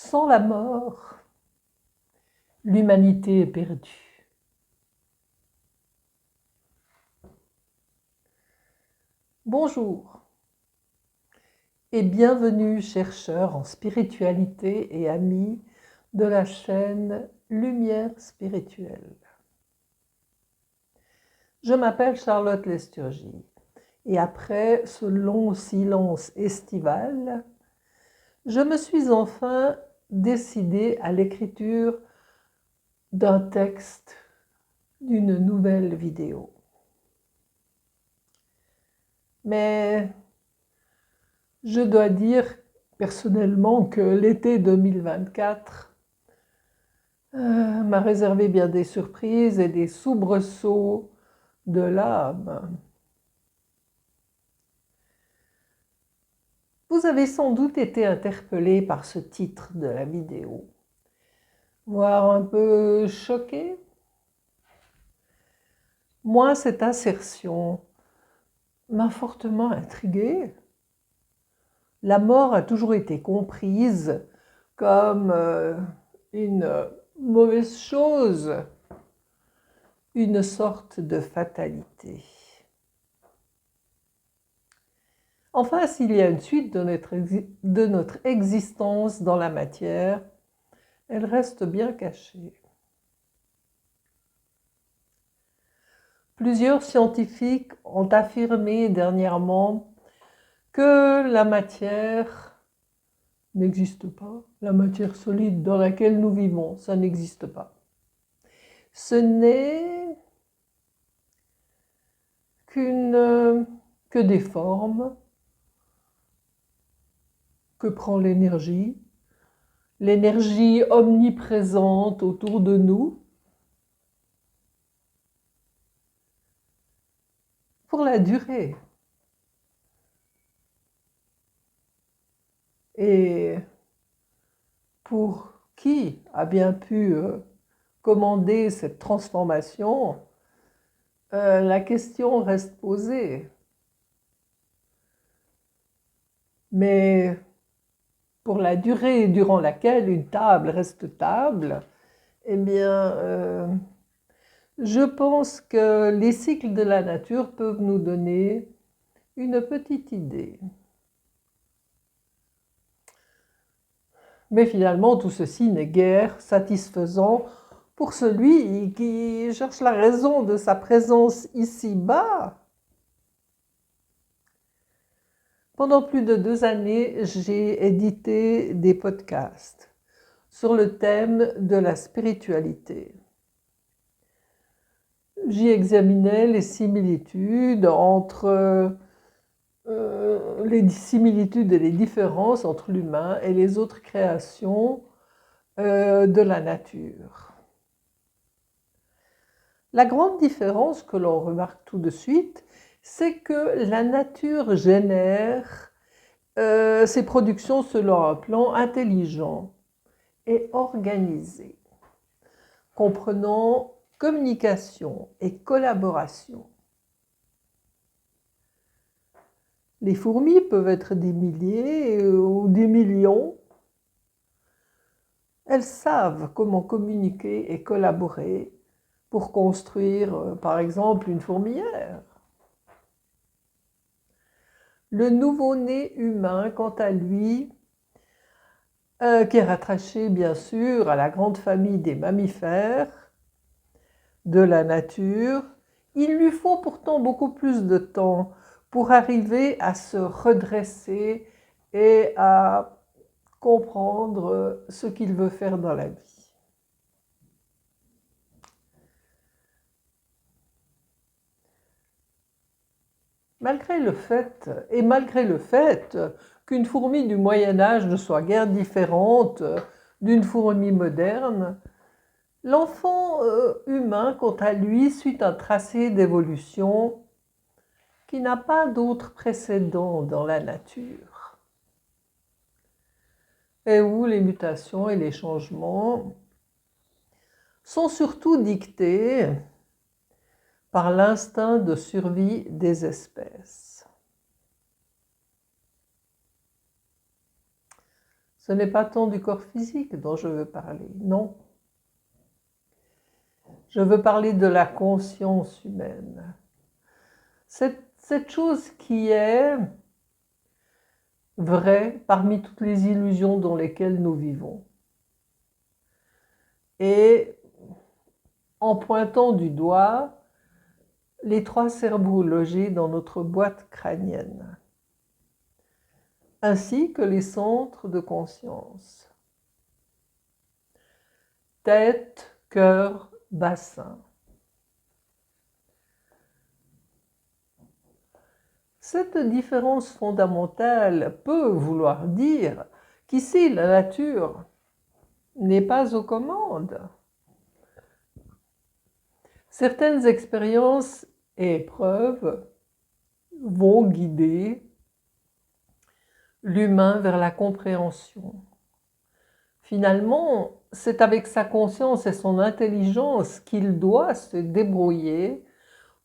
Sans la mort, l'humanité est perdue. Bonjour et bienvenue chercheurs en spiritualité et amis de la chaîne Lumière Spirituelle. Je m'appelle Charlotte Lesturgie et après ce long silence estival, je me suis enfin décidée à l'écriture d'un texte, d'une nouvelle vidéo. Mais je dois dire personnellement que l'été 2024 m'a réservé bien des surprises et des soubresauts de l'âme. Vous avez sans doute été interpellé par ce titre de la vidéo, voire un peu choqué. Moi, cette assertion m'a fortement intriguée. La mort a toujours été comprise comme une mauvaise chose, une sorte de fatalité. Enfin, s'il y a une suite de notre existence dans la matière, elle reste bien cachée. Plusieurs scientifiques ont affirmé dernièrement que la matière n'existe pas, la matière solide dans laquelle nous vivons, ça n'existe pas. Ce n'est que des formes que prend l'énergie omniprésente autour de nous, pour la durée. Et pour qui a bien pu commander cette transformation, la question reste posée. Mais pour la durée durant laquelle une table reste table, eh bien, je pense que les cycles de la nature peuvent nous donner une petite idée. Mais finalement, tout ceci n'est guère satisfaisant pour celui qui cherche la raison de sa présence ici-bas. Pendant plus de 2 années, j'ai édité des podcasts sur le thème de la spiritualité. J'y examinais les similitudes les similitudes et les différences entre l'humain et les autres créations de la nature. La grande différence que l'on remarque tout de suite, c'est que la nature génère ses productions selon un plan intelligent et organisé, comprenant communication et collaboration. Les fourmis peuvent être des milliers ou des millions. Elles savent comment communiquer et collaborer pour construire, par exemple, une fourmilière. Le nouveau-né humain, quant à lui, qui est rattaché bien sûr à la grande famille des mammifères de la nature, il lui faut pourtant beaucoup plus de temps pour arriver à se redresser et à comprendre ce qu'il veut faire dans la vie. Malgré le fait qu'une fourmi du Moyen-Âge ne soit guère différente d'une fourmi moderne, l'enfant humain, quant à lui, suit un tracé d'évolution qui n'a pas d'autre précédent dans la nature, et où les mutations et les changements sont surtout dictés par l'instinct de survie des espèces. Ce n'est pas tant du corps physique dont je veux parler, non. Je veux parler de la conscience humaine. Cette chose qui est vraie parmi toutes les illusions dans lesquelles nous vivons. Et en pointant du doigt les 3 cerveaux logés dans notre boîte crânienne, ainsi que les centres de conscience. Tête, cœur, bassin. Cette différence fondamentale peut vouloir dire qu'ici la nature n'est pas aux commandes. Certaines expériences et épreuves vont guider l'humain vers la compréhension. Finalement, c'est avec sa conscience et son intelligence qu'il doit se débrouiller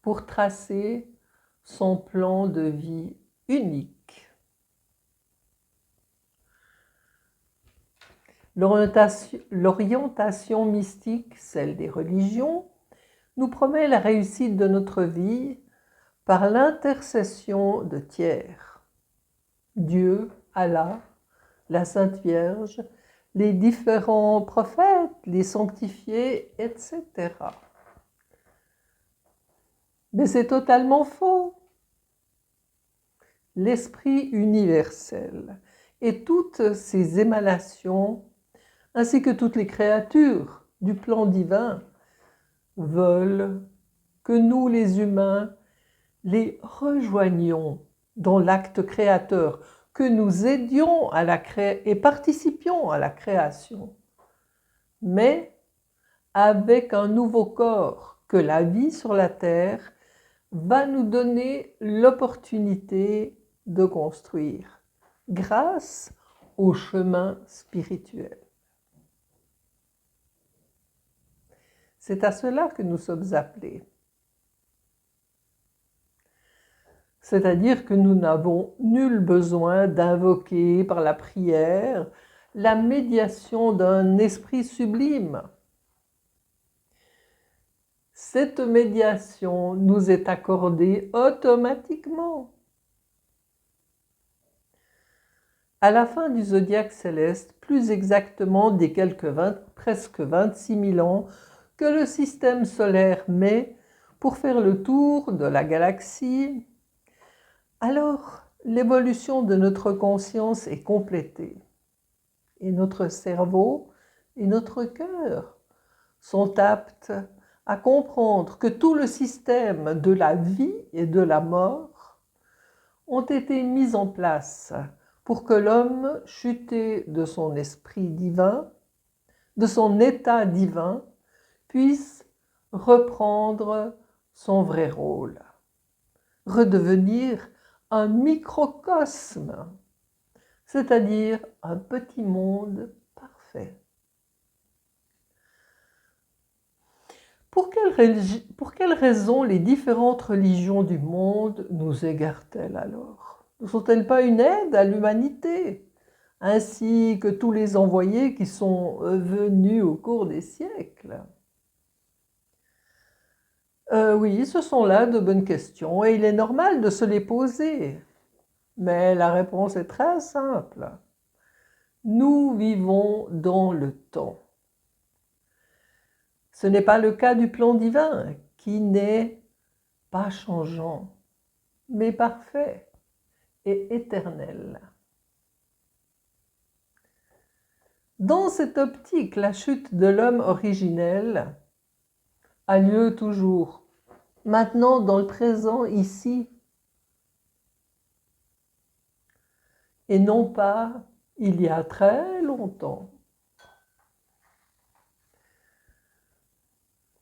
pour tracer son plan de vie unique. L'orientation mystique, celle des religions, nous promet la réussite de notre vie par l'intercession de tiers. Dieu, Allah, la Sainte Vierge, les différents prophètes, les sanctifiés, etc. Mais c'est totalement faux. L'esprit universel et toutes ses émanations, ainsi que toutes les créatures du plan divin, veulent que nous, les humains, les rejoignions dans l'acte créateur, que nous aidions à la et participions à la création, mais avec un nouveau corps que la vie sur la terre va nous donner l'opportunité de construire grâce au chemin spirituel. C'est à cela que nous sommes appelés. C'est-à-dire que nous n'avons nul besoin d'invoquer par la prière la médiation d'un esprit sublime. Cette médiation nous est accordée automatiquement. À la fin du zodiaque céleste, plus exactement des presque 26 000 ans que le système solaire met pour faire le tour de la galaxie, alors l'évolution de notre conscience est complétée. Et notre cerveau et notre cœur sont aptes à comprendre que tout le système de la vie et de la mort ont été mis en place pour que l'homme, chuté de son esprit divin, de son état divin, puisse reprendre son vrai rôle, redevenir un microcosme, c'est-à-dire un petit monde parfait. Pour quelles raisons les différentes religions du monde nous égarent-elles alors? Ne sont-elles pas une aide à l'humanité, ainsi que tous les envoyés qui sont venus au cours des siècles? Oui, ce sont là de bonnes questions et il est normal de se les poser. Mais la réponse est très simple. Nous vivons dans le temps. Ce n'est pas le cas du plan divin qui n'est pas changeant, mais parfait et éternel. Dans cette optique, la chute de l'homme originel a lieu toujours, maintenant dans le présent, ici, et non pas il y a très longtemps.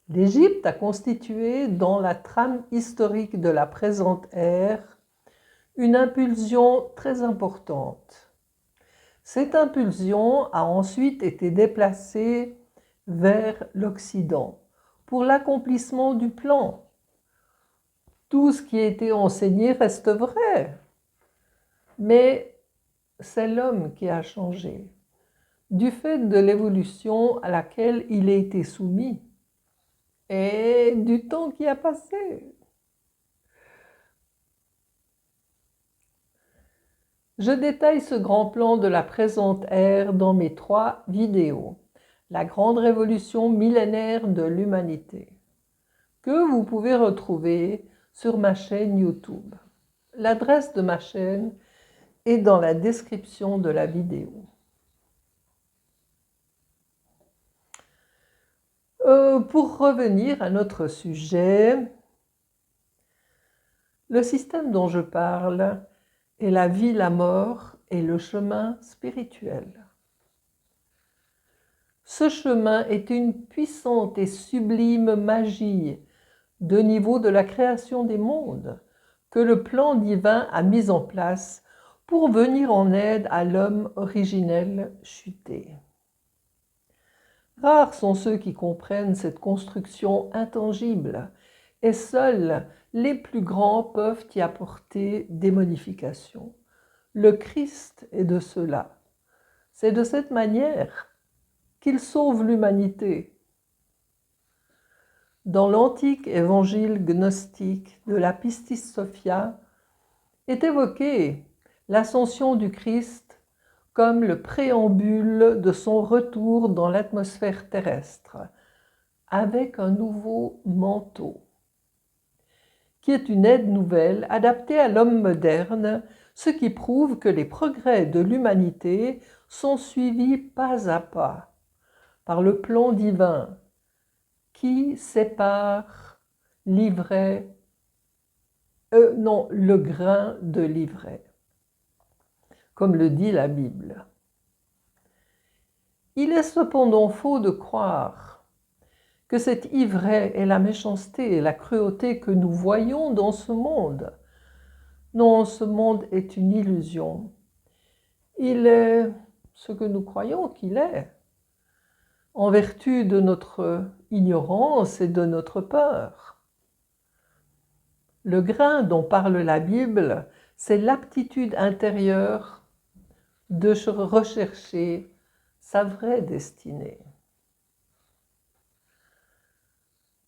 L'Égypte a constitué dans la trame historique de la présente ère une impulsion très importante. Cette impulsion a ensuite été déplacée vers l'Occident pour l'accomplissement du plan. Tout ce qui a été enseigné reste vrai, mais c'est l'homme qui a changé. du fait de l'évolution à laquelle il a été soumis et du temps qui a passé. Je détaille ce grand plan de la présente ère dans mes 3 vidéos. La grande révolution millénaire de l'humanité, que vous pouvez retrouver sur ma chaîne YouTube. L'adresse de ma chaîne est dans la description de la vidéo. Pour revenir à notre sujet, le système dont je parle est la vie, la mort et le chemin spirituel. Ce chemin est une puissante et sublime magie de niveau de la création des mondes que le plan divin a mis en place pour venir en aide à l'homme originel chuté. Rares sont ceux qui comprennent cette construction intangible, et seuls les plus grands peuvent y apporter des modifications. Le Christ est de ceux-là. C'est de cette manière qu'il sauve l'humanité. Dans l'antique évangile gnostique de la Pistis Sophia est évoquée l'ascension du Christ comme le préambule de son retour dans l'atmosphère terrestre, avec un nouveau manteau, qui est une aide nouvelle adaptée à l'homme moderne, ce qui prouve que les progrès de l'humanité sont suivis pas à pas par le plan divin qui sépare le grain de l'ivraie, comme le dit la Bible. Il est cependant faux de croire que cette ivraie est la méchanceté et la cruauté que nous voyons dans ce monde. Non, ce monde est une illusion. Il est ce que nous croyons qu'il est, en vertu de notre ignorance et de notre peur. Le grain dont parle la Bible, c'est l'aptitude intérieure de rechercher sa vraie destinée.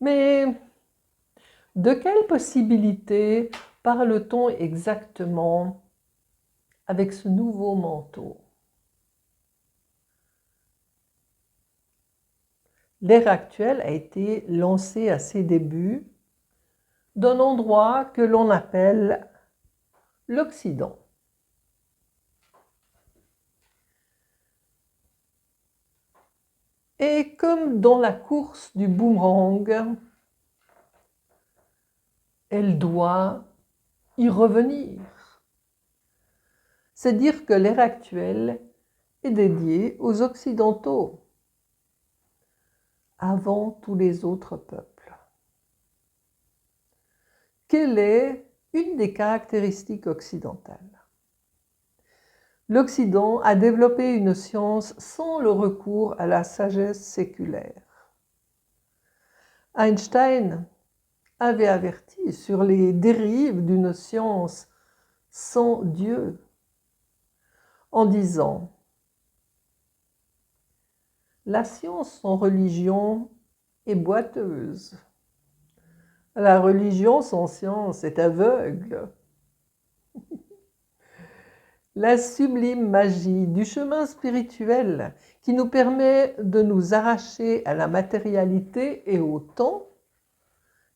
Mais de quelle possibilité parle-t-on exactement avec ce nouveau manteau? L'ère actuelle a été lancée à ses débuts d'un endroit que l'on appelle l'Occident. Et comme dans la course du boomerang, elle doit y revenir. C'est dire que l'ère actuelle est dédiée aux Occidentaux, avant tous les autres peuples. Quelle est une des caractéristiques occidentales? L'Occident a développé une science sans le recours à la sagesse séculaire. Einstein avait averti sur les dérives d'une science sans Dieu, en disant « La science sans religion est boiteuse. La religion sans science est aveugle. » La sublime magie du chemin spirituel qui nous permet de nous arracher à la matérialité et au temps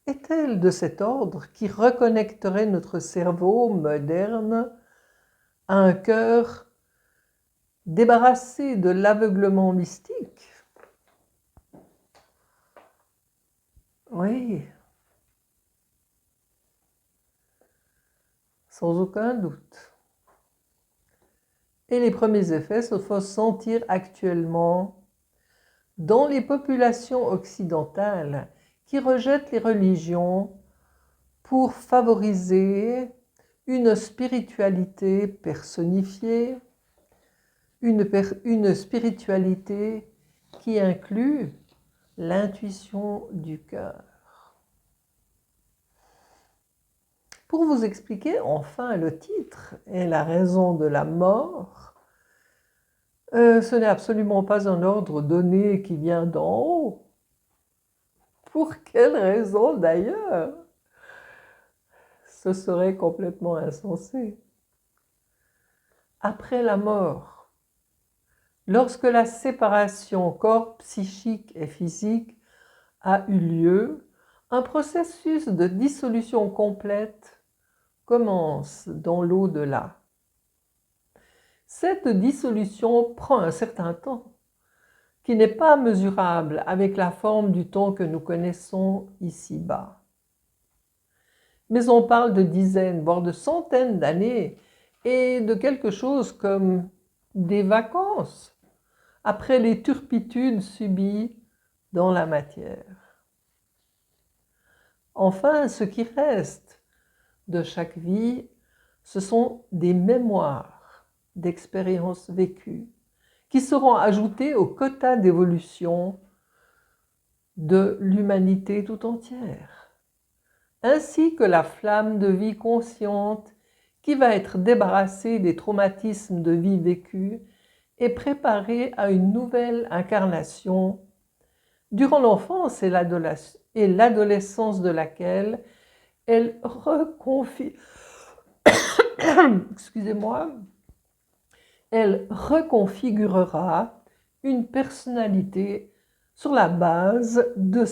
est-elle de cet ordre qui reconnecterait notre cerveau moderne à un cœur débarrassé de l'aveuglement mystique? Oui, sans aucun doute. Et les premiers effets se font sentir actuellement dans les populations occidentales qui rejettent les religions pour favoriser une spiritualité personnifiée, une spiritualité qui inclut l'intuition du cœur. Pour vous expliquer enfin le titre et la raison de la mort, Ce n'est absolument pas un ordre donné qui vient d'en haut. Pour quelle raison d'ailleurs? Ce serait complètement insensé. Après la mort, lorsque la séparation corps psychique et physique a eu lieu, un processus de dissolution complète commence dans l'au-delà. Cette dissolution prend un certain temps, qui n'est pas mesurable avec la forme du temps que nous connaissons ici-bas. Mais on parle de dizaines, voire de centaines d'années, et de quelque chose comme des vacances, après les turpitudes subies dans la matière. Enfin, ce qui reste de chaque vie, ce sont des mémoires d'expériences vécues qui seront ajoutées au quota d'évolution de l'humanité tout entière, ainsi que la flamme de vie consciente qui va être débarrassée des traumatismes de vie vécus et préparée à une nouvelle incarnation durant l'enfance et l'adolescence de laquelle elle elle reconfigurera une personnalité sur la base de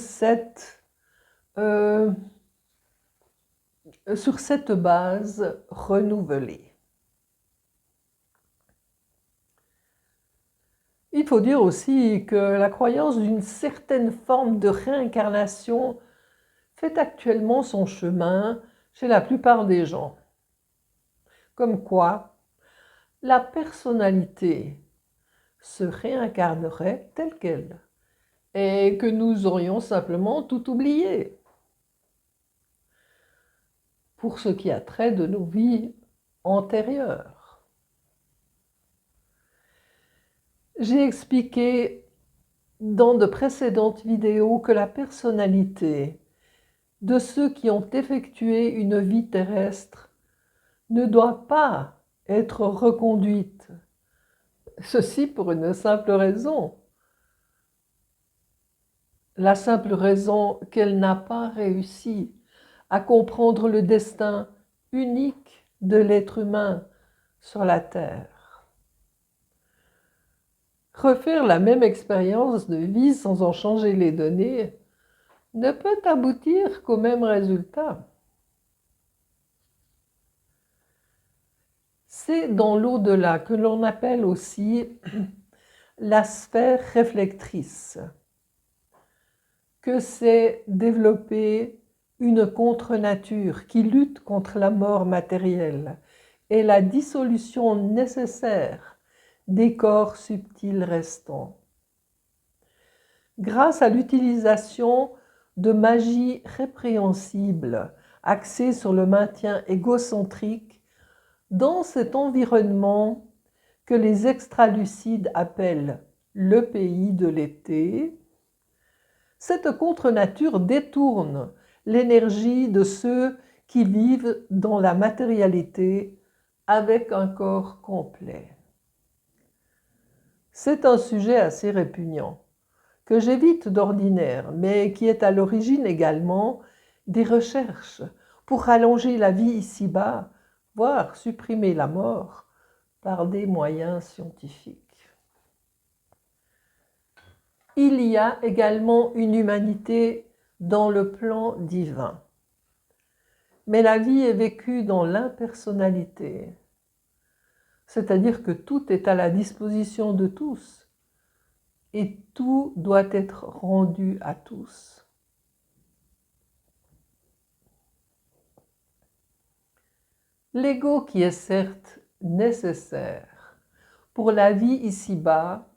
sur cette base renouvelée. Il faut dire aussi que la croyance d'une certaine forme de réincarnation fait actuellement son chemin chez la plupart des gens. Comme quoi, la personnalité se réincarnerait telle qu'elle et que nous aurions simplement tout oublié pour ce qui a trait de nos vies antérieures. J'ai expliqué dans de précédentes vidéos que la personnalité de ceux qui ont effectué une vie terrestre ne doit pas être reconduite. Ceci pour une simple raison. La simple raison qu'elle n'a pas réussi à comprendre le destin unique de l'être humain sur la Terre. Refaire la même expérience de vie sans en changer les données ne peut aboutir qu'au même résultat. C'est dans l'au-delà que l'on appelle aussi la sphère réflectrice que s'est développée une contre-nature qui lutte contre la mort matérielle et la dissolution nécessaire des corps subtils restants. Grâce à l'utilisation de magie répréhensible axée sur le maintien égocentrique dans cet environnement que les extralucides appellent le pays de l'été, cette contre-nature détourne l'énergie de ceux qui vivent dans la matérialité avec un corps complet. C'est un sujet assez répugnant, que j'évite d'ordinaire, mais qui est à l'origine également des recherches pour rallonger la vie ici-bas, voire supprimer la mort par des moyens scientifiques. Il y a également une humanité dans le plan divin. Mais la vie est vécue dans l'impersonnalité, c'est-à-dire que tout est à la disposition de tous et tout doit être rendu à tous. L'ego qui est certes nécessaire pour la vie ici-bas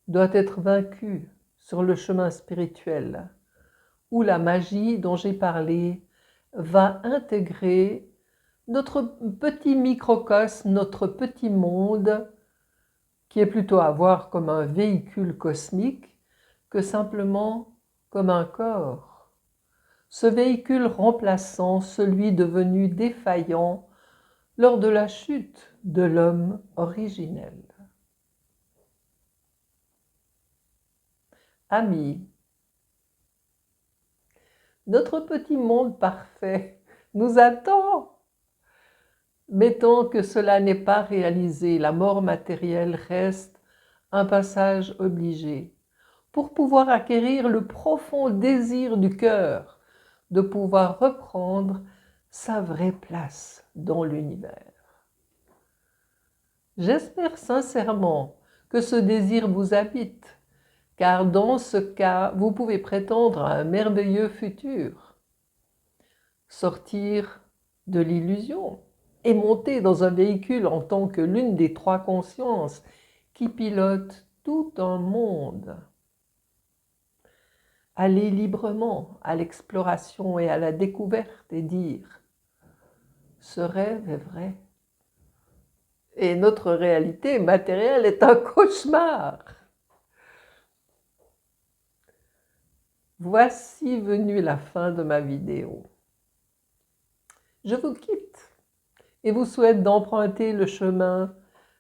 doit être vaincu sur le chemin spirituel, où la magie dont j'ai parlé va intégrer notre petit microcosme, notre petit monde, qui est plutôt à voir comme un véhicule cosmique que simplement comme un corps. Ce véhicule remplaçant celui devenu défaillant lors de la chute de l'homme originel. Amis, notre petit monde parfait nous attend. Mais tant que cela n'est pas réalisé, la mort matérielle reste un passage obligé pour pouvoir acquérir le profond désir du cœur de pouvoir reprendre sa vraie place dans l'univers. J'espère sincèrement que ce désir vous habite, car dans ce cas, vous pouvez prétendre à un merveilleux futur. Sortir de l'illusion et monter dans un véhicule en tant que l'une des trois consciences qui pilotent tout un monde. Aller librement à l'exploration et à la découverte et dire « ce rêve est vrai ». Et notre réalité matérielle est un cauchemar. Voici venue la fin de ma vidéo. Je vous quitte et vous souhaite d'emprunter le chemin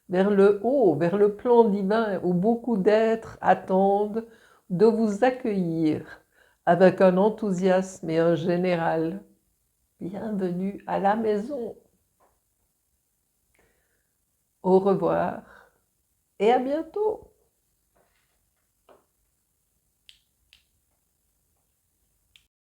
vers le haut, vers le plan divin où beaucoup d'êtres attendent de vous accueillir avec un enthousiasme et un général. Bienvenue à la maison. Au revoir et à bientôt.